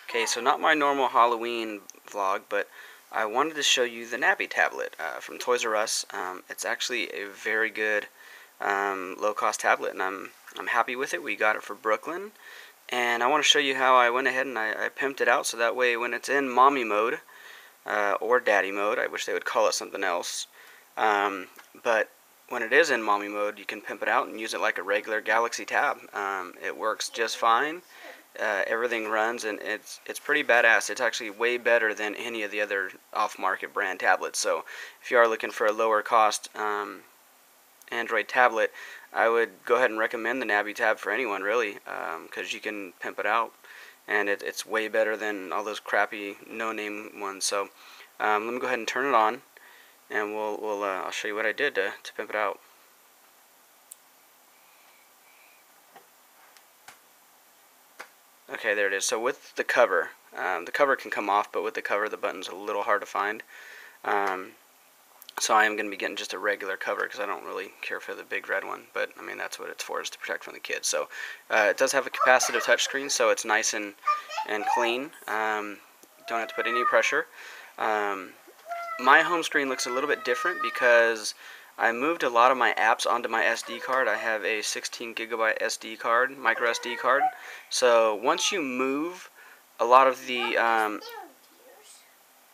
Okay, so not my normal Halloween vlog, but I wanted to show you the Nabi tablet from Toys R Us. It's actually a very good low-cost tablet, and I'm happy with it. We got it for Brooklyn, and I want to show you how I went ahead and I pimped it out so that way when it's in mommy mode or daddy mode, I wish they would call it something else, but when it is in mommy mode, you can pimp it out and use it like a regular Galaxy Tab. It works just fine. Everything runs, and it's pretty badass. It's actually way better than any of the other off-market brand tablets. So if you are looking for a lower cost Android tablet, I would go ahead and recommend the Nabi Tab for anyone, really, because you can pimp it out, and it's way better than all those crappy no-name ones. So let me go ahead and turn it on, and I'll show you what I did to pimp it out. Okay, there it is. So with the cover can come off, but with the cover, the button's a little hard to find. So I am going to be getting just a regular cover because I don't really care for the big red one. But I mean, that's what it's for, is to protect from the kids. So it does have a capacitive touchscreen, so it's nice and clean. Don't have to put any pressure. My home screen looks a little bit different because I moved a lot of my apps onto my SD card. I have a 16 gigabyte SD card, micro SD card. So once you move a lot of the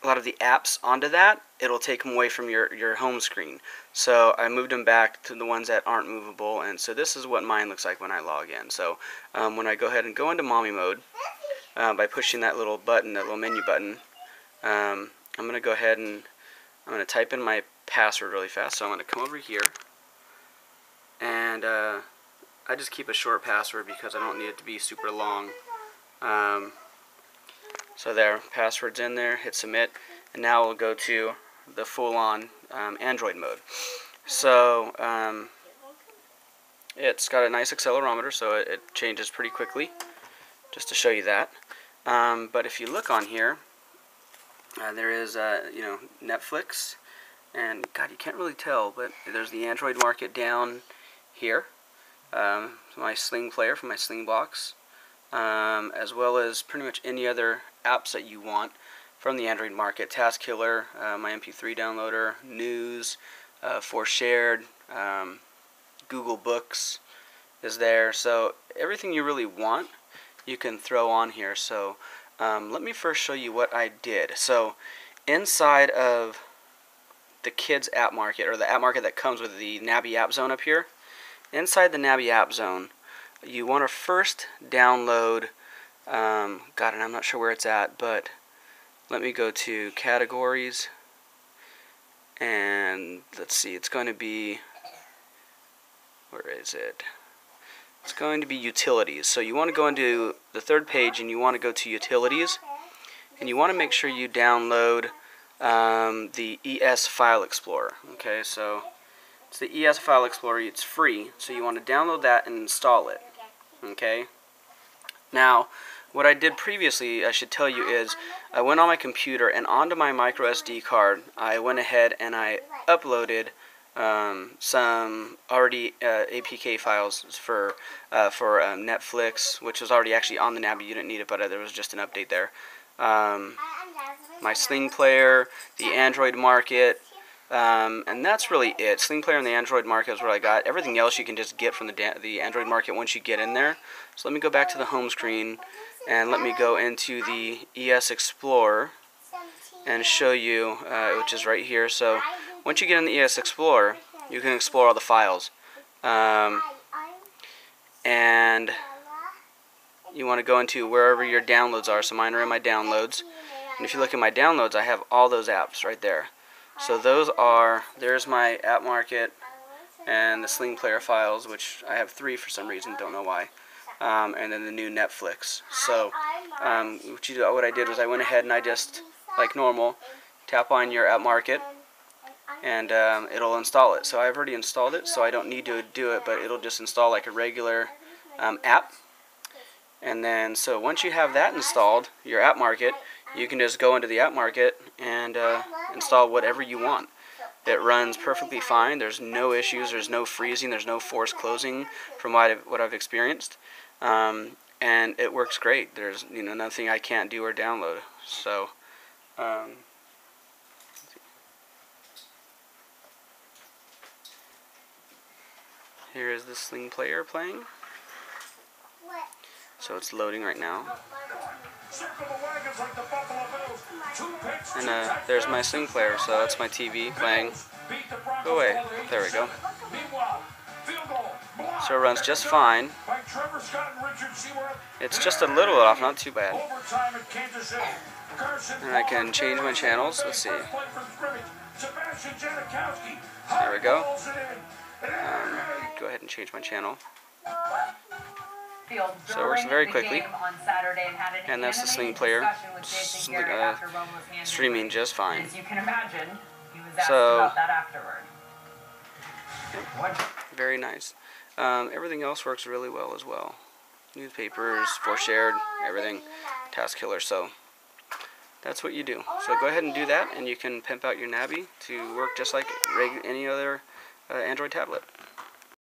apps onto that, it'll take them away from your home screen. So I moved them back to the ones that aren't movable, and so this is what mine looks like when I log in. So when I go ahead and go into mommy mode by pushing that little button, that little menu button, I'm going to go ahead and I'm going to type in my password really fast. So I'm going to come over here, and I just keep a short password because I don't need it to be super long. So there, password's in there, hit submit, and now we'll go to the full-on Android mode. So it's got a nice accelerometer, so it changes pretty quickly, just to show you that. But if you look on here, there is Netflix, and God, you can't really tell, but there's the Android market down here, my Sling player from my Sling box, as well as pretty much any other apps that you want from the Android market. Task Killer, my MP3 downloader, News, For Shared, Google Books is there. So everything you really want, you can throw on here. So let me first show you what I did. So inside of the kids app market, or the app market that comes with the Nabi app zone up here, inside the Nabi app zone, you want to first download, and I'm not sure where it's at, but let me go to categories, and let's see, it's going to be, where is it? It's going to be utilities. So you want to go into the third page, and you want to go to utilities, and you want to make sure you download the ES File Explorer. Okay, so it's the ES File Explorer. It's free, so you want to download that and install it. Okay. Now, what I did previously, I should tell you, is I went on my computer, and onto my micro SD card, I went ahead and I uploaded some already APK files for Netflix, which was already actually on the Nabi. You didn't need it, but there was just an update there. My Sling player, the Android market, and that's really it. Sling player and the Android market is what I got. Everything else you can just get from the Android market once you get in there. So let me go back to the home screen, and let me go into the ES Explorer and show you, which is right here. So once you get in the ES Explorer, you can explore all the files. And you want to go into wherever your downloads are. So mine are in my downloads. And if you look at my downloads, I have all those apps right there. So there's my app market and the Sling player files, which I have 3 for some reason, don't know why. And then the new Netflix. So what I did was I went ahead and I just, like normal, tap on your app market, and it'll install it. So I've already installed it, so I don't need to do it, but it'll just install like a regular app. And then, so once you have that installed, your app market, you can just go into the app market and install whatever you want. It runs perfectly fine. There's no issues. There's no freezing. There's no forced closing from what I've experienced. and it works great. There's nothing I can't do or download. So here is the Sling player playing. So it's loading right now. And there's my Sling player, so that's my TV playing. Go away. There we go. So it runs just fine. It's just a little off, not too bad. And I can change my channels. Let's see. There we go. Go ahead and change my channel. So it works very quickly. And that's the Sling player streaming just fine. So, very nice. Everything else works really well as well. Newspapers, for shared, everything, task killer. So that's what you do. So go ahead and do that, and you can pimp out your Nabi to work just like any other Android tablet.